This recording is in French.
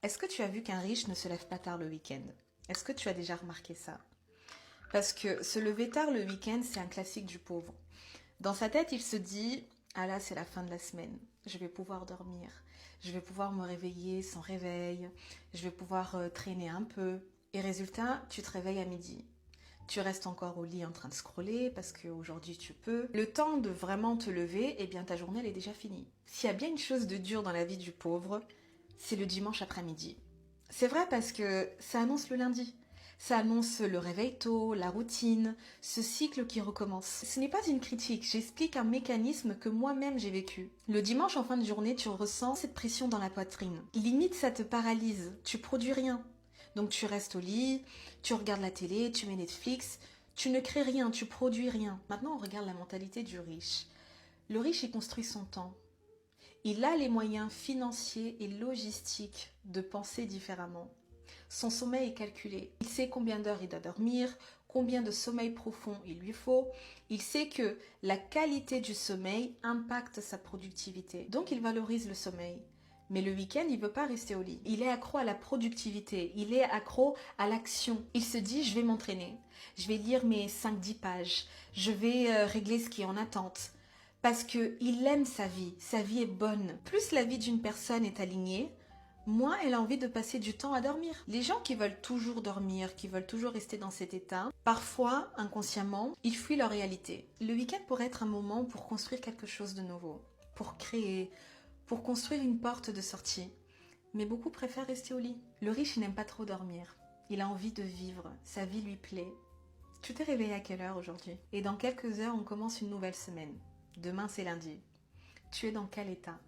Est-ce que tu as vu qu'un riche ne se lève pas tard le week-end? Est-ce que tu as déjà remarqué ça? Parce que se lever tard le week-end, c'est un classique du pauvre. Dans sa tête, il se dit, ah là, c'est la fin de la semaine. Je vais pouvoir dormir. Je vais pouvoir me réveiller sans réveil. Je vais pouvoir traîner un peu. Et résultat, tu te réveilles à midi. Tu restes encore au lit en train de scroller parce qu'aujourd'hui tu peux. Le temps de vraiment te lever, eh bien ta journée elle est déjà finie. S'il y a bien une chose de dure dans la vie du pauvre, c'est le dimanche après-midi. C'est vrai parce que ça annonce le lundi. Ça annonce le réveil tôt, la routine, ce cycle qui recommence. Ce n'est pas une critique, j'explique un mécanisme que moi-même j'ai vécu. Le dimanche en fin de journée, tu ressens cette pression dans la poitrine. Limite, ça te paralyse, tu produis rien. Donc tu restes au lit, tu regardes la télé, tu mets Netflix, tu ne crées rien, tu produis rien. Maintenant, on regarde la mentalité du riche. Le riche, il construit son temps. Il a les moyens financiers et logistiques de penser différemment. Son sommeil est calculé. Il sait combien d'heures il doit dormir, combien de sommeil profond il lui faut. Il sait que la qualité du sommeil impacte sa productivité. Donc il valorise le sommeil. Mais le week-end, il ne veut pas rester au lit. Il est accro à la productivité, il est accro à l'action. Il se dit, je vais m'entraîner, je vais lire mes 5-10 pages, je vais régler ce qui est en attente. Parce qu'il aime sa vie est bonne. Plus la vie d'une personne est alignée, moins elle a envie de passer du temps à dormir. Les gens qui veulent toujours dormir, qui veulent toujours rester dans cet état, parfois, inconsciemment, ils fuient leur réalité. Le week-end pourrait être un moment pour construire quelque chose de nouveau, pour créer, pour construire une porte de sortie. Mais beaucoup préfèrent rester au lit. Le riche, il n'aime pas trop dormir. Il a envie de vivre, sa vie lui plaît. Tu t'es réveillé à quelle heure aujourd'hui? Et dans quelques heures, on commence une nouvelle semaine. Demain, c'est lundi. Tu es dans quel état?